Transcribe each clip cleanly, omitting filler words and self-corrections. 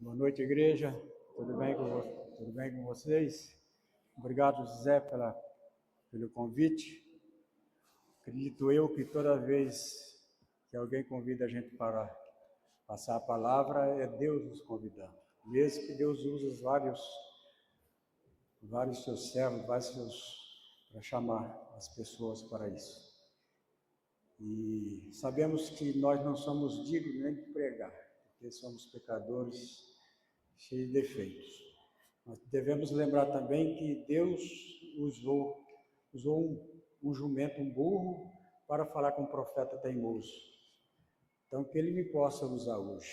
Boa noite, igreja. Tudo bem com vocês? Obrigado, José, pelo convite. Acredito eu que toda vez que alguém convida a gente para passar a palavra, é Deus nos convidando. Mesmo que Deus use vários seus servos, para chamar as pessoas para isso. E sabemos que nós não somos dignos nem de pregar, porque somos pecadores cheios de defeitos. Nós devemos lembrar também que Deus usou um jumento, um burro, para falar com o profeta teimoso. Então, que ele me possa usar hoje.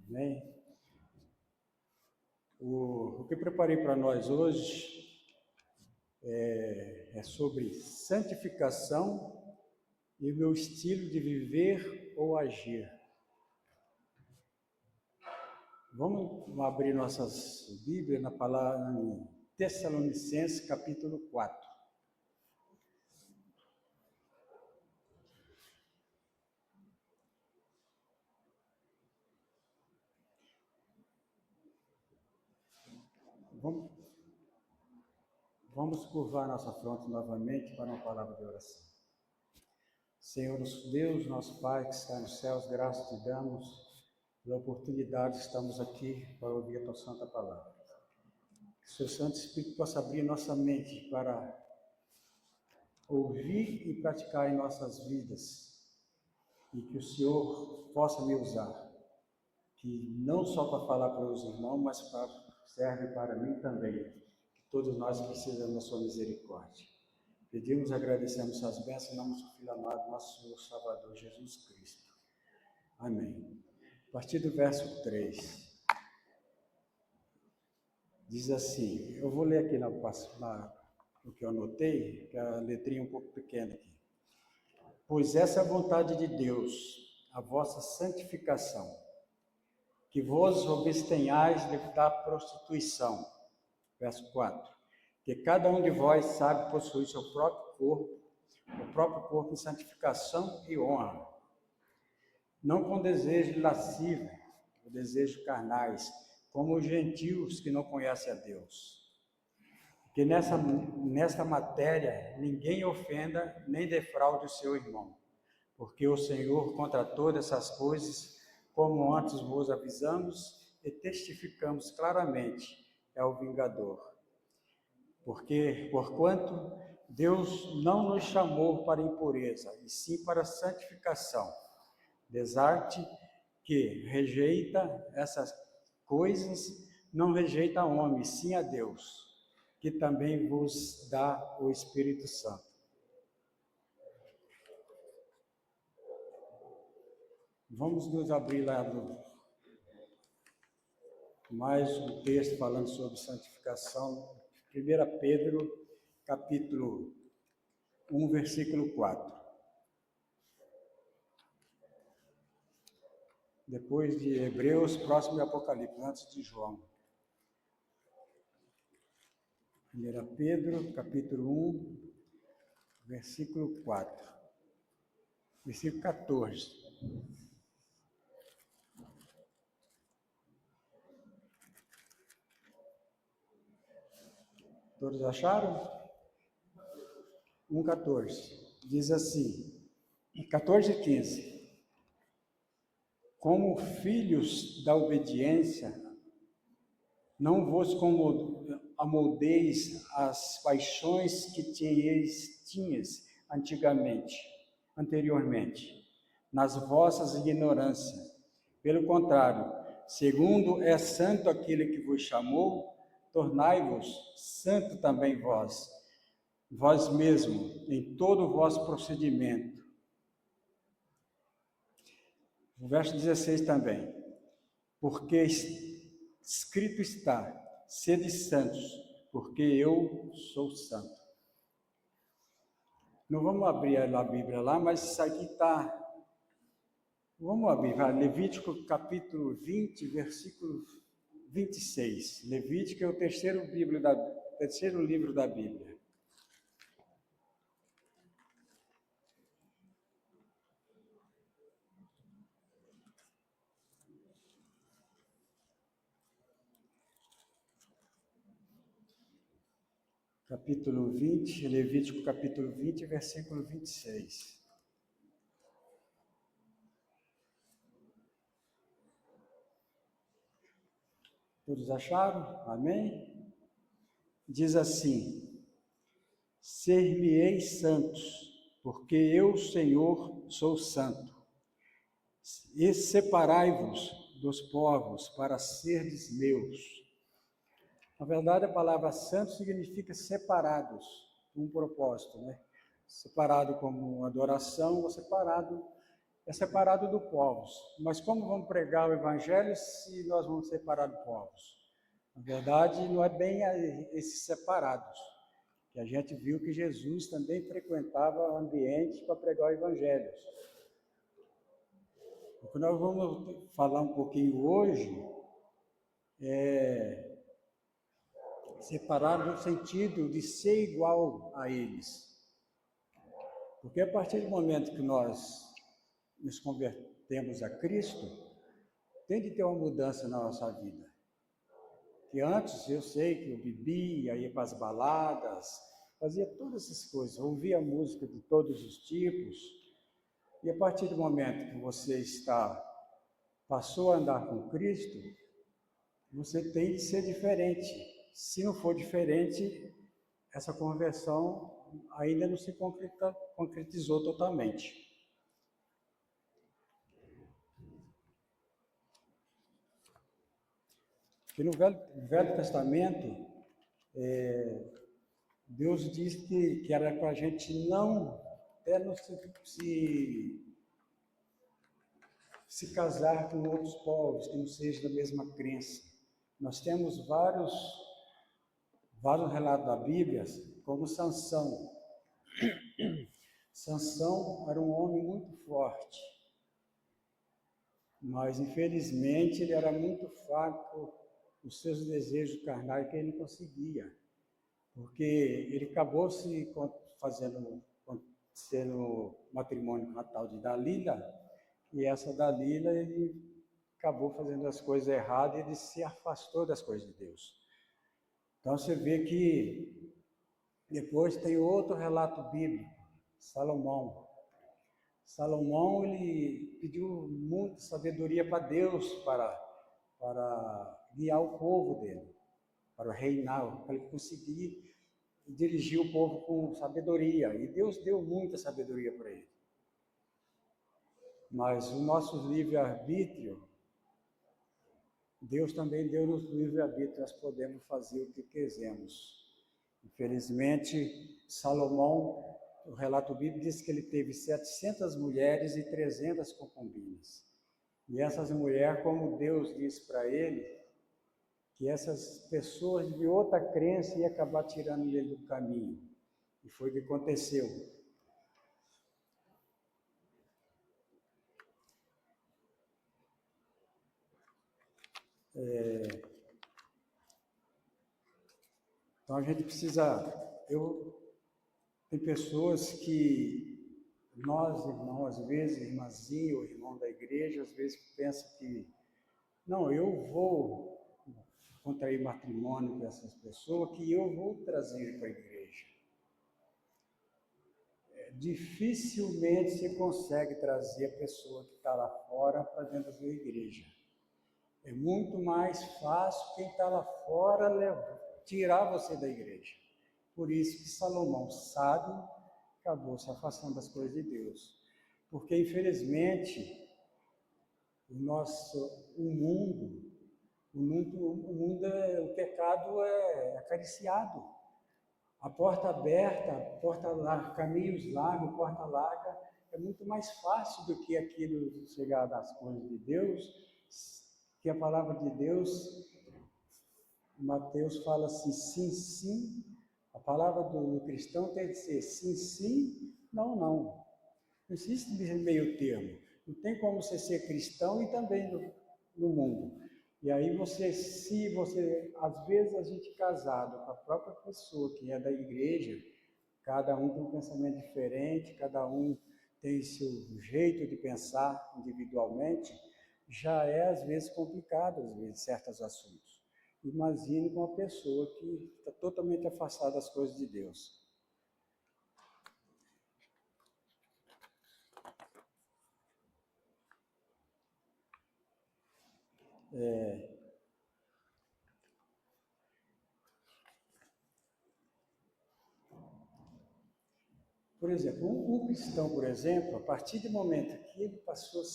Amém? O que preparei para nós hoje é sobre santificação e o meu estilo de viver ou agir. Vamos abrir nossas Bíblias na palavra em Tessalonicenses, capítulo 4. Vamos curvar nossa fronte novamente para uma palavra de oração. Senhor nosso Deus, nosso Pai que está nos céus, graças te damos pela oportunidade de estarmos aqui para ouvir a tua santa palavra. Que o seu Santo Espírito possa abrir nossa mente para ouvir e praticar em nossas vidas, e que o Senhor possa me usar, que não só para falar para os irmãos, mas serve para mim também, que todos nós precisamos da sua misericórdia. Pedimos e agradecemos as bênçãos em nome do Filho amado, nosso Senhor Salvador Jesus Cristo. Amém. A partir do verso 3, diz assim, eu vou ler aqui no que eu anotei, que a letrinha é um pouco pequena aqui. Pois essa é a vontade de Deus, a vossa santificação, que vos abstenhais da prostituição. Verso 4. Que cada um de vós sabe possuir seu próprio corpo em santificação e honra, não com desejo lascivo, ou desejo carnais, como os gentios que não conhecem a Deus. Que nesta matéria ninguém ofenda nem defraude o seu irmão, porque o Senhor contra todas essas coisas, como antes vos avisamos e testificamos claramente, é o vingador. Porquanto Deus não nos chamou para impureza, e sim para santificação. Desarte que rejeita essas coisas, não rejeita a homem, sim a Deus, que também vos dá o Espírito Santo. Vamos nos abrir lá mais um texto falando sobre santificação. 1 Pedro, capítulo 1, versículo 4. Depois de Hebreus, próximo de Apocalipse, antes de João. 1 Pedro, capítulo 1, versículo 4. Versículo 14. Todos acharam? 1,14. Diz assim, 14 e 15. Como filhos da obediência, não vos amoldeis às paixões que tinhas anteriormente, nas vossas ignorâncias. Pelo contrário, segundo é santo aquele que vos chamou, tornai-vos santo também vós mesmo, em todo o vosso procedimento. O verso 16 também. Porque escrito está, sede santos, porque eu sou santo. Não vamos abrir a Bíblia lá, mas isso aqui está... Vamos abrir, Levítico capítulo 20, versículo 26. Levítico é o terceiro livro da Bíblia. capítulo 20, Levítico capítulo 20, versículo 26. Todos acharam? Amém? Diz assim: Ser-me-eis santos, porque eu, Senhor, sou santo. E separai-vos dos povos para serdes meus. Na verdade, a palavra santo significa separados, com um propósito, né? Separado como adoração, ou separado do povos. Mas como vamos pregar o evangelho se nós vamos separar do povos? Na verdade, não é bem esses separados, que a gente viu que Jesus também frequentava ambientes para pregar o evangelho. O que nós vamos falar um pouquinho hoje é separar no sentido de ser igual a eles. Porque a partir do momento que nós nos convertemos a Cristo, tem de ter uma mudança na nossa vida. Que antes eu sei que eu bebia, ia para as baladas, fazia todas essas coisas, ouvia música de todos os tipos, e a partir do momento que você passou a andar com Cristo, você tem de ser diferente. Se não for diferente, essa conversão ainda não se concretizou totalmente. Porque no Velho Testamento, Deus diz que era para a gente não se casar com outros povos que não sejam da mesma crença. Nós temos vários relatos da Bíblia, como Sansão. Sansão era um homem muito forte, mas infelizmente ele era muito fraco nos seus desejos carnais que ele não conseguia, porque ele acabou sendo matrimônio com a tal de Dalila, e essa Dalila ele acabou fazendo as coisas erradas e ele se afastou das coisas de Deus. Então você vê que depois tem outro relato bíblico, Salomão. Salomão ele pediu muita sabedoria para Deus para guiar o povo dele, para reinar, para ele conseguir dirigir o povo com sabedoria. E Deus deu muita sabedoria para ele. Mas o nosso livre-arbítrio, Deus também deu nos livre-arbítrio, nós podemos fazer o que quisermos. Infelizmente, Salomão, o relato bíblico diz que ele teve 700 mulheres e 300 concubinas. E essas mulheres, como Deus disse para ele, que essas pessoas de outra crença iam acabar tirando ele do caminho. E foi o que aconteceu. Então a gente precisa... Tem pessoas que nós, irmãos, às vezes, irmãzinho ou irmão da igreja, às vezes pensa que, não, eu vou contrair matrimônio com essas pessoas, que eu vou trazer para a igreja. Dificilmente você consegue trazer a pessoa que está lá fora para dentro da sua igreja. É muito mais fácil quem está lá fora tirar você da igreja. Por isso que Salomão, sábio, acabou se afastando das coisas de Deus. Porque, infelizmente, o mundo, o pecado é acariciado. A porta aberta, caminhos largos, porta larga, é muito mais fácil do que aquilo chegar das coisas de Deus, que a palavra de Deus, Mateus fala assim, sim, sim. A palavra do cristão tem que ser sim, sim, não, não. Não existe meio termo. Não tem como você ser cristão e também no mundo. E aí às vezes a gente casado com a própria pessoa que é da igreja, cada um tem um pensamento diferente, cada um tem seu jeito de pensar individualmente, já é às vezes complicado, certos assuntos. Imagine com uma pessoa que está totalmente afastada das coisas de Deus. Por exemplo, um cristão, por exemplo, a partir do momento que ele passou a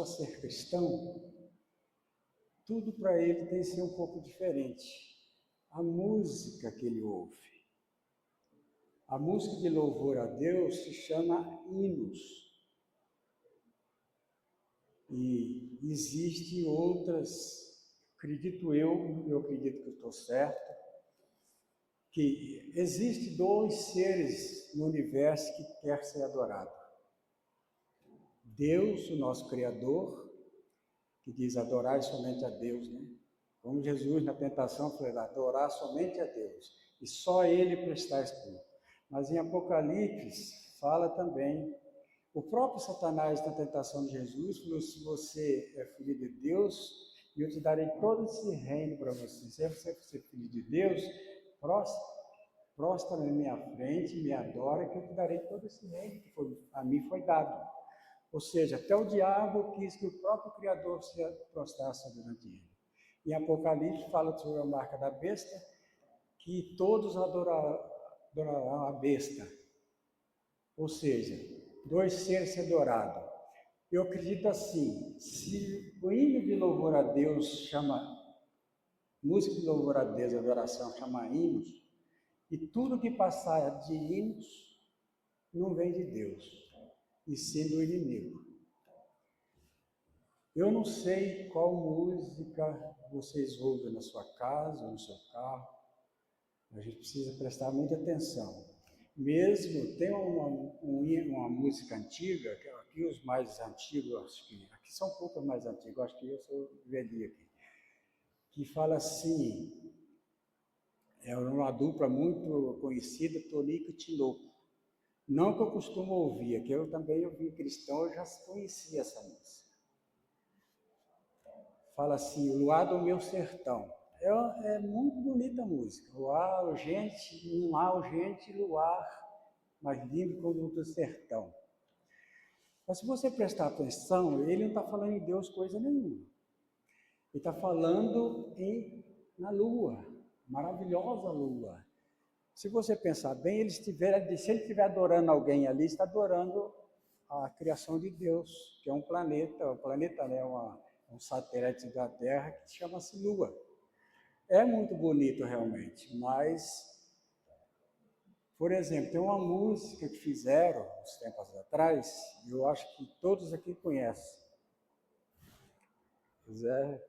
ser cristão, tudo para ele tem que ser um pouco diferente. A música que ele ouve. A música de louvor a Deus se chama hinos. E existem outras, eu acredito que estou certo, que existe dois seres no universo que quer ser adorado. Deus, o nosso Criador, que diz adorar somente a Deus, né? Como Jesus na tentação foi adorar somente a Deus, e só Ele prestar culto. Mas em Apocalipse fala também, o próprio Satanás na tentação de Jesus falou, se você é filho de Deus, eu te darei todo esse reino para você. Se você for filho de Deus, prostra na minha frente, me adora, que eu te darei todo esse reino que a mim foi dado. Ou seja, até o diabo quis que o próprio Criador se prostrasse diante dele. Em Apocalipse fala sobre a marca da besta, que todos adorarão a besta. Ou seja, dois seres se adorados. Eu acredito assim, se o hino de louvor a Deus música de louvor a Deus, adoração, chama hinos, e tudo que passar de hinos não vem de Deus, e sim do inimigo. Eu não sei qual música vocês ouvem na sua casa, no seu carro. A gente precisa prestar muita atenção. Mesmo, tem uma música antiga, que aqui os mais antigos, acho que aqui são um pouco mais antigos, acho que eu sou velhinho aqui, que fala assim, é uma dupla muito conhecida, Tonico e Tinoco. Não que eu costumo ouvir, é que eu também ouvi cristão, eu já conhecia essa música. Fala assim, o luar do meu sertão. É muito bonita a música. Luar, urgente, luar, mais lindo como o do sertão. Mas se você prestar atenção, ele não está falando em Deus coisa nenhuma. Ele está falando na lua, maravilhosa lua. Se você pensar bem, se ele estiver adorando alguém ali, está adorando a criação de Deus, que é um planeta. O planeta é um satélite da Terra que chama-se Lua. É muito bonito realmente, mas, por exemplo, tem uma música que fizeram uns tempos atrás, e eu acho que todos aqui conhecem. Zé,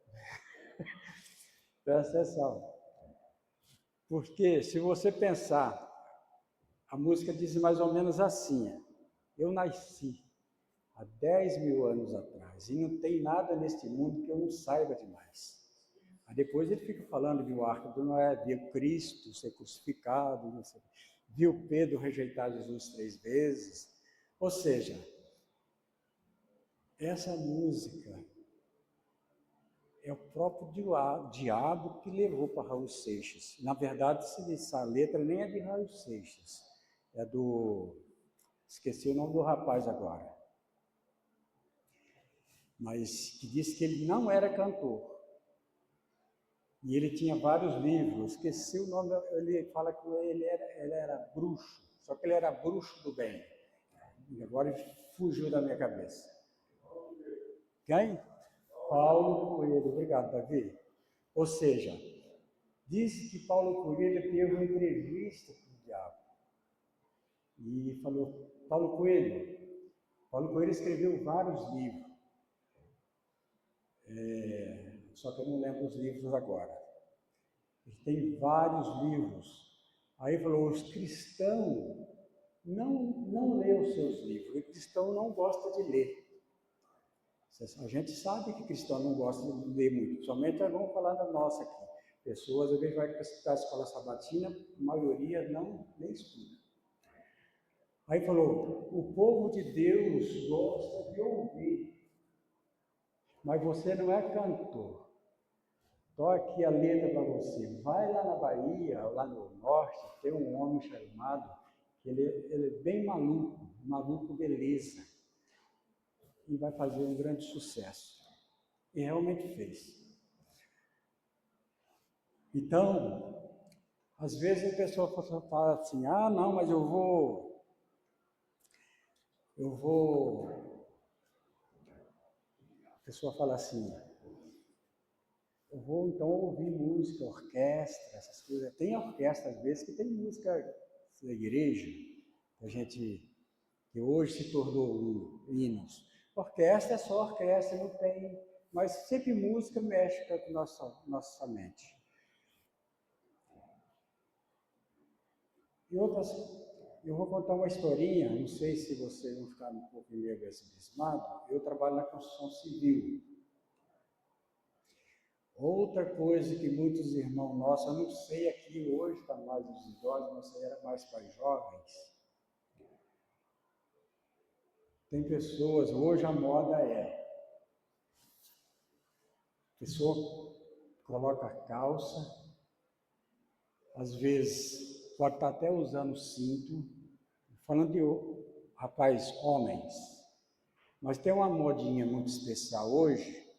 presta atenção. Porque se você pensar, a música diz mais ou menos assim, eu nasci há 10.000 anos atrás, e não tem nada neste mundo que eu não saiba demais. Aí depois ele fica falando de o arca do Noé, viu Cristo ser crucificado, viu Pedro rejeitar Jesus 3 vezes. Ou seja, essa música é o próprio diabo que levou para Raul Seixas. Na verdade, essa letra nem é de Raul Seixas, é esqueci o nome do rapaz agora, mas que disse que ele não era cantor. E ele tinha vários livros, esqueci o nome, ele fala que ele era bruxo, só que ele era bruxo do bem. E agora fugiu da minha cabeça. Quem? Paulo Coelho, obrigado, Davi. Ou seja, disse que Paulo Coelho teve uma entrevista com o diabo. E falou, Paulo Coelho escreveu vários livros. Só que eu não lembro os livros agora. Ele tem vários livros. Aí falou, os cristãos não lê os seus livros, o cristão não gosta de ler. A gente sabe que cristão não gosta de ler muito, somente vamos falar da nossa aqui. Pessoas, às vezes, vai para a escola sabatina, a maioria nem estuda. Aí falou, o povo de Deus gosta de ouvir, mas você não é cantor. Estou aqui a letra para você. Vai lá na Bahia, lá no norte, tem um homem chamado, ele é bem maluco beleza, e vai fazer um grande sucesso. E realmente fez. Então, às vezes a pessoa fala assim, não, mas eu vou... A pessoa fala assim, eu vou então ouvir música, orquestra, essas coisas. Tem orquestra, às vezes, que tem música da igreja, que hoje se tornou hinos. Orquestra é só orquestra, não tem... Mas sempre música mexe com a nossa mente. E outras... Eu vou contar uma historinha, não sei se vocês vão ficar um pouco meio abismados. Eu trabalho na construção civil. Outra coisa que muitos irmãos nossos, eu não sei aqui hoje, está mais os idosos, mas era mais para jovens. Tem pessoas, hoje a moda a pessoa coloca a calça, às vezes pode estar até usando cinto, falando de rapaz, homens. Mas tem uma modinha muito especial hoje,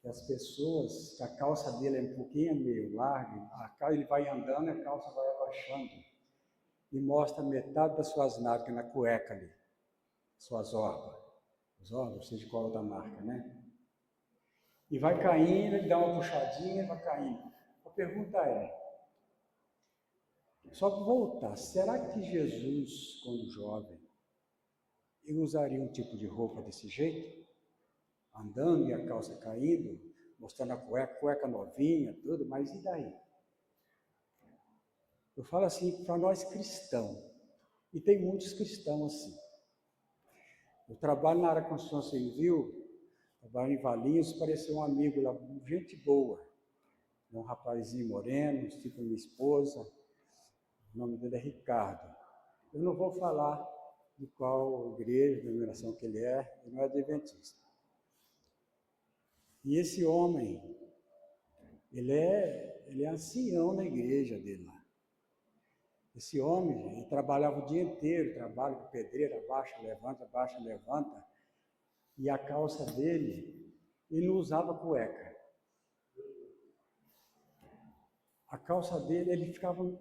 que as pessoas, que a calça dele é um pouquinho meio larga, ele vai andando e a calça vai abaixando. E mostra metade das suas nádegas na cueca ali, suas orbas. Os orbas, não sei de qual outra marca, né? E vai caindo, ele dá uma puxadinha e vai caindo. A pergunta é, só para voltar, será que Jesus, quando jovem, ele usaria um tipo de roupa desse jeito? Andando e a calça caindo, mostrando a cueca novinha, tudo, mas e daí? Eu falo assim, para nós cristãos, e tem muitos cristãos assim. Eu trabalho na área de construção civil, trabalho em Valinhos, pareceu um amigo lá, gente boa, um rapazinho moreno, tipo minha esposa, o nome dele é Ricardo. Eu não vou falar de qual igreja, denominação que ele não é adventista. E esse homem, ele é ancião na igreja dele lá. Esse homem, ele trabalhava o dia inteiro, trabalha com pedreira, baixa, levanta, e a calça dele, ele não usava cueca. A calça dele, ele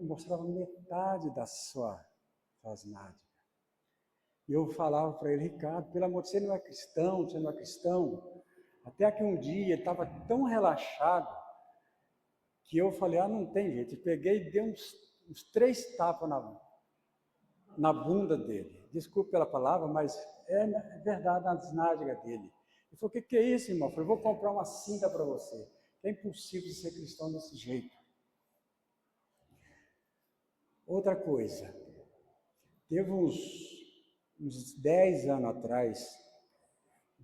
mostrava metade das suas nádegas. E eu falava para ele, Ricardo, pelo amor de Deus, você não é cristão. Até que um dia ele estava tão relaxado que eu falei, não tem jeito. Eu peguei e dei uns 3 tapas na bunda dele. Desculpe pela palavra, mas é verdade, nas nádegas dele. Ele falou, o que é isso, irmão? Eu falei, vou comprar uma cinta para você. É impossível ser cristão desse jeito. Outra coisa, teve uns 10 anos atrás,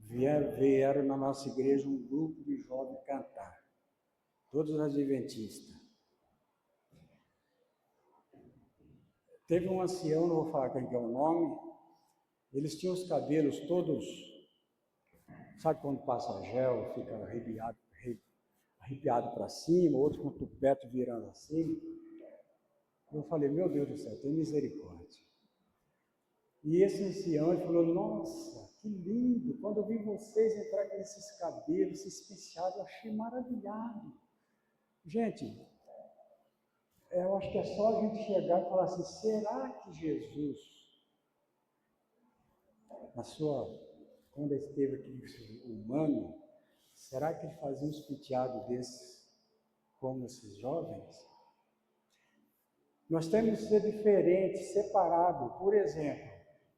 vieram na nossa igreja um grupo de jovens cantar, todos adventistas. Teve um ancião, não vou falar quem que é o nome, eles tinham os cabelos todos, sabe quando passa gel, fica arrepiado para cima, outros com o tupete virando assim. Eu falei, meu Deus do céu, tem misericórdia. E esse ancião, ele falou, nossa, que lindo, quando eu vi vocês entrar com esses cabelos, esses penteados, eu achei maravilhado. Gente, eu acho que é só a gente chegar e falar assim, será que Jesus, quando ele esteve aqui humano, será que ele fazia uns penteados desses como esses jovens? Nós temos que ser diferentes, separados. Por exemplo,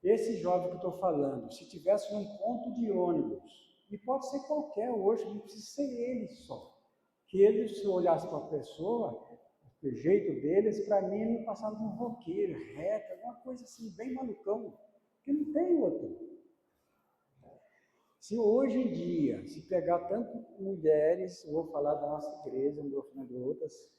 esse jovem que eu estou falando, se tivesse num ponto de ônibus, e pode ser qualquer hoje, não precisa ser ele só, que ele, se olhasse para a pessoa, o jeito deles, para mim, ele não passava de um roqueiro, reto, alguma coisa assim, bem malucão, que não tem outro. Se hoje em dia, se pegar tanto mulheres, eu vou falar da nossa igreja, não vou falar de outras,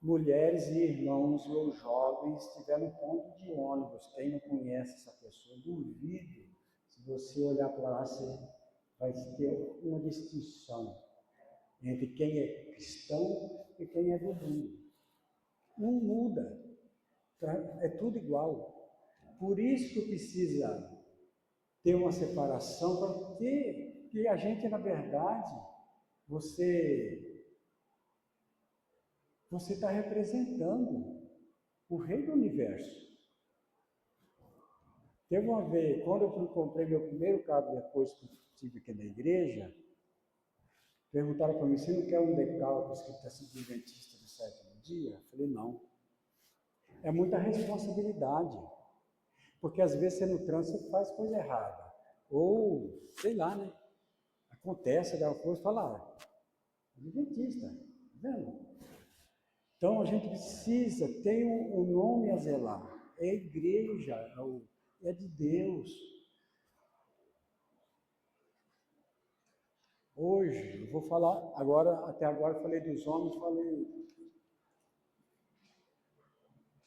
mulheres e irmãos ou jovens estiverem no ponto de ônibus, quem não conhece essa pessoa, duvido, se você olhar para lá, você vai ter uma distinção. entre quem é cristão e quem é do mundo. Não muda, é tudo igual. Por isso que precisa ter uma separação, porque a gente, na verdade, você está representando o Rei do Universo. Teve uma vez, quando eu comprei meu primeiro carro, depois que estive aqui na igreja, perguntaram para mim, você não quer um decalque escrito assim, Adventista do sétimo dia? Eu falei, não. É muita responsabilidade. Porque às vezes você no trânsito faz coisa errada. Ou, sei lá, né? Acontece alguma coisa e fala, Adventista, tá vendo? Então a gente precisa ter um nome a zelar. É a igreja, é de Deus. Hoje, eu vou falar, até agora eu falei dos homens, agora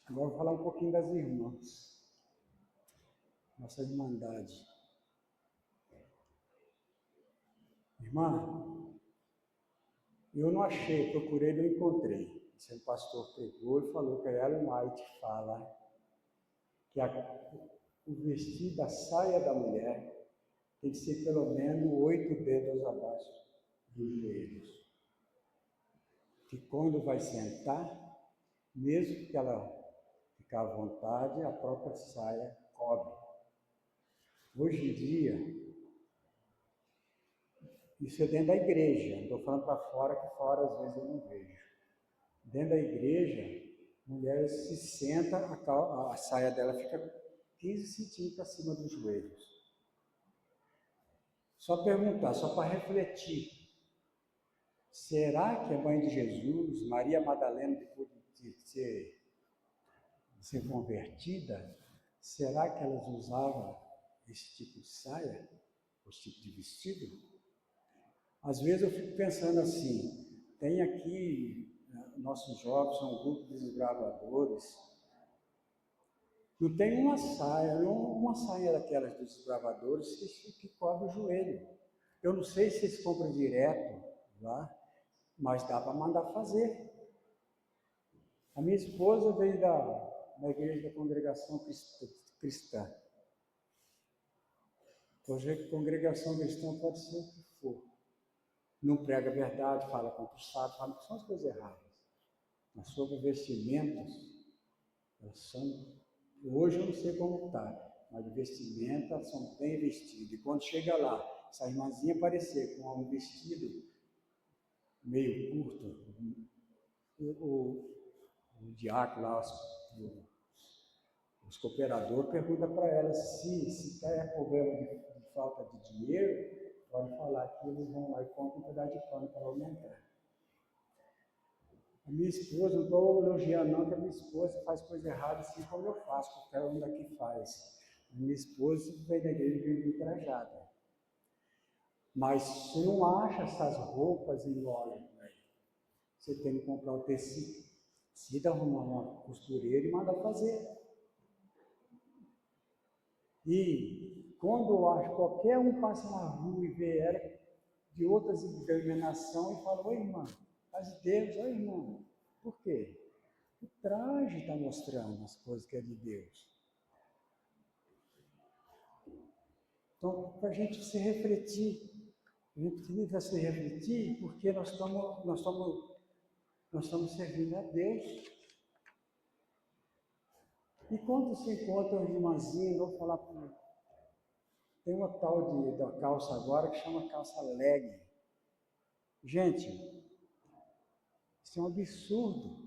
eu vou falar um pouquinho das irmãs. Nossa irmandade. Irmã, eu não achei, procurei, não encontrei. Esse pastor pegou e falou que a Ellen White fala que o vestido da saia da mulher tem que ser pelo menos 8 dedos abaixo dos joelhos. Que quando vai sentar, mesmo que ela ficar à vontade, a própria saia cobre. Hoje em dia, isso é dentro da igreja, não estou falando para fora, que fora às vezes eu não vejo. Dentro da igreja, a mulher se senta, a saia dela fica 15 centímetros acima dos joelhos. Só perguntar, só para refletir. Será que a mãe de Jesus, Maria Madalena, depois de ser convertida, será que elas usavam esse tipo de saia, esse tipo de vestido? Às vezes eu fico pensando assim, tem aqui, nossos jovens são um grupo de desbravadores, não tem uma saia daquelas dos desbravadores que cobre o joelho. Eu não sei se eles compram direto lá, mas dá para mandar fazer. A minha esposa veio da igreja da congregação cristã. Hoje a congregação cristã pode ser o que for. Não prega a verdade, fala contra o Estado, fala que são as coisas erradas. Mas sobre vestimentas, elas são. Hoje eu não sei como está, mas vestimentas são bem vestidas. E quando chega lá, se a irmãzinha aparecer com um vestido meio curto, o diácono lá, os cooperadores perguntam para ela se é problema de falta de dinheiro, pode falar que eles vão lá e compram um pedaço de pano para aumentar. A minha esposa, não estou elogiando não, que a minha esposa faz coisa errada assim como eu faço, qualquer um daqui faz. A minha esposa vem da igreja e vem trajada. Mas você não acha essas roupas em loja, né? Você tem que comprar o tecido, arrumar uma costureira e mandar fazer. E quando eu acho qualquer um passa na rua e vê ela de outras denominações e fala, oi irmã, paz de Deus, oi irmã. Por quê? O traje está mostrando as coisas que é de Deus. Então, para a gente se refletir, a gente precisa se refletir porque nós estamos servindo a Deus. E quando se encontra uma irmãzinha, vou falar para tem uma tal da calça agora que chama calça leg. Gente, isso é um absurdo.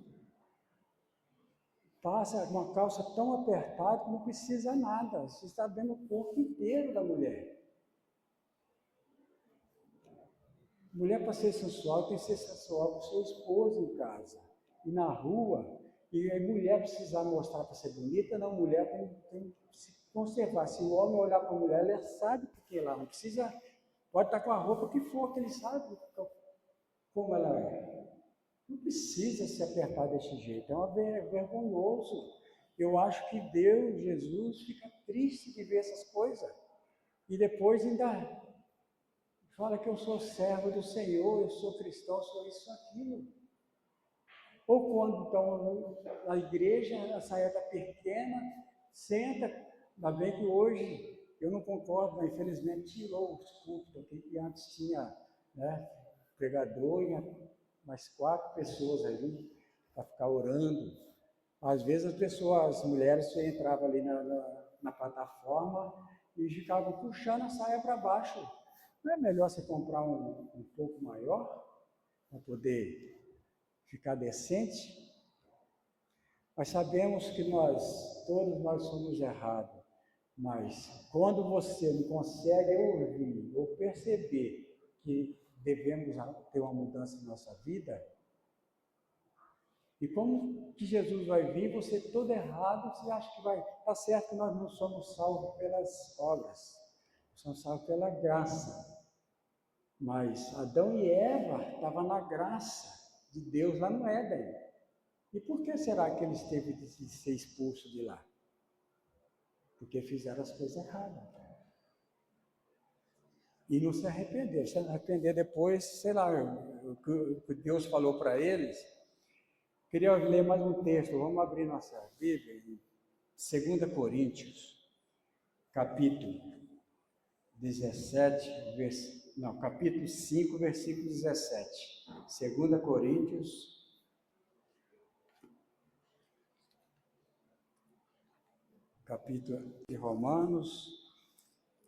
Passa uma calça tão apertada que não precisa nada. Você está vendo o corpo inteiro da mulher. Mulher, para ser sensual, tem que ser sensual com seu esposo em casa. E na rua, e a mulher precisar mostrar para ser bonita, não, mulher tem que se conservar. Se o homem olhar para a mulher, ele sabe o que é lá, não precisa, pode estar com a roupa que for, que ele sabe como ela é. Não precisa se apertar desse jeito, é vergonhoso. Eu acho que Deus, Jesus, fica triste de ver essas coisas. E depois ainda fala que eu sou servo do Senhor, eu sou cristão, sou isso, aquilo. Ou quando estão na igreja, a saia está pequena, senta, ainda bem que hoje, eu não concordo, mas infelizmente tirou os cultos, que antes tinha, né, pregador e mais 4 pessoas ali para ficar orando. Às vezes as mulheres entravam ali na plataforma e ficavam puxando a saia para baixo. Não é melhor você comprar um pouco maior para poder ficar decente? Mas sabemos que todos nós somos errados. Mas quando você não consegue ouvir ou perceber que devemos ter uma mudança na nossa vida, e como que Jesus vai vir, você todo errado, você acha que vai... Está certo que nós não somos salvos pelas obras, somos salvos pela graça. Mas Adão e Eva estavam na graça de Deus lá no Éden. E por que será que eles teve de ser expulsos de lá? Porque fizeram as coisas erradas. E não se arrependeram. Se arrepender depois, sei lá, o que Deus falou para eles. Queria ler mais um texto. Vamos abrir nossa Bíblia em 2 Coríntios, capítulo 5, versículo 17. 2 Coríntios, capítulo de Romanos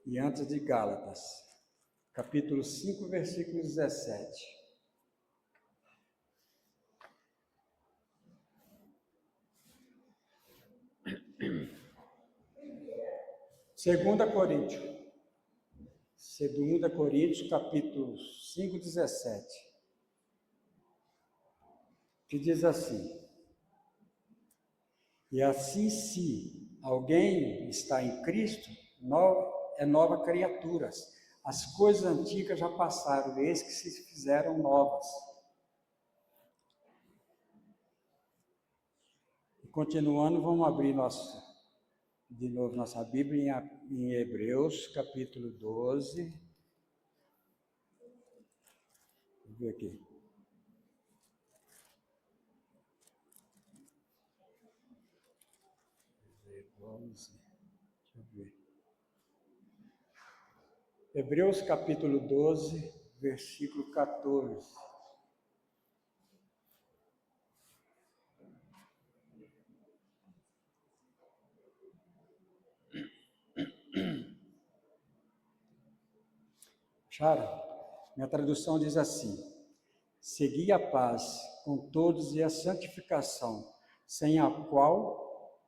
e antes de Gálatas. Capítulo 5, versículo 17. Segunda Coríntios, capítulo 5, 17, que diz assim: e assim, se alguém está em Cristo, é nova criatura. As coisas antigas já passaram, eis que se fizeram novas. E continuando, vamos abrir de novo nossa Bíblia em Hebreus, capítulo 12. Vou ver aqui. Deixa eu ver. Hebreus, capítulo 12, versículo 14. Acharam? Minha tradução diz assim: segui a paz com todos e a santificação, sem a qual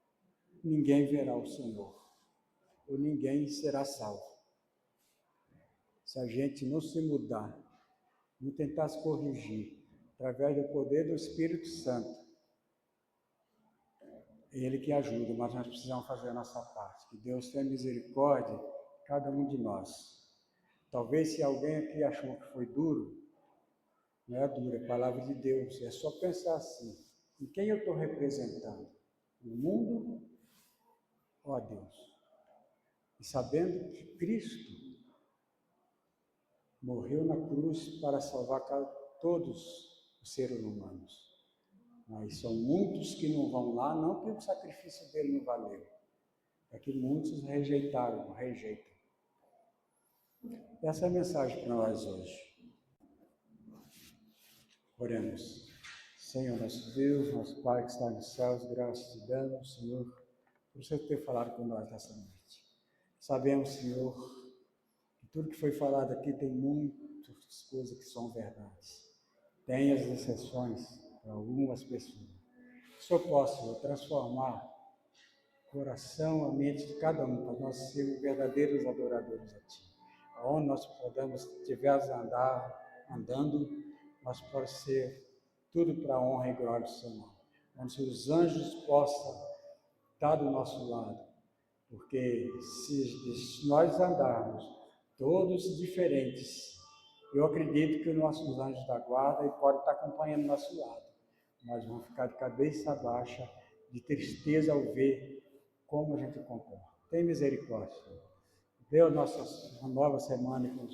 ninguém verá o Senhor, ou ninguém será salvo. Se a gente não se mudar, não tentar se corrigir, através do poder do Espírito Santo, é Ele que ajuda, mas nós precisamos fazer a nossa parte. Que Deus tenha misericórdia de cada um de nós. Talvez se alguém aqui achou que foi duro, não é duro, é palavra de Deus. É só pensar assim: em quem eu estou representando? No mundo ou a Deus? E sabendo que Cristo morreu na cruz para salvar todos os seres humanos. Mas são muitos que não vão lá, não porque o sacrifício dele não valeu. É que muitos rejeitam. Essa é a mensagem para nós hoje. Oremos. Senhor, nosso Deus, nosso Pai que está nos céus, graças te damos, Senhor, por você ter falado com nós nessa noite. Sabemos, Senhor, que tudo que foi falado aqui tem muitas coisas que são verdades. Tem as exceções para algumas pessoas. Que o Senhor possa, Senhor, transformar o coração, a mente de cada um, para nós sermos verdadeiros adoradores a Ti. Aonde nós estivermos andando, nós possamos ser tudo para a honra e glória do Seu nome. Onde os anjos possam estar do nosso lado, porque se nós andarmos todos diferentes, eu acredito que os nossos anjos da guarda podem estar acompanhando o nosso lado, mas vão ficar de cabeça baixa, de tristeza ao ver como a gente comporta. Tem misericórdia, Senhor. Dê a nossa nova semana com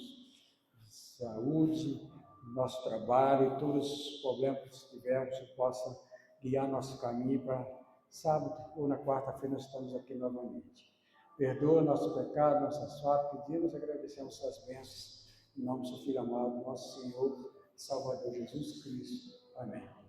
saúde, no nosso trabalho, todos os problemas que tivermos, que possa guiar nosso caminho para sábado ou na quarta-feira nós estamos aqui novamente. Perdoa nosso pecado, nossas faltas, pedimos e agradecemos suas bênçãos, em nome do seu Filho amado, nosso Senhor, Salvador Jesus Cristo. Amém.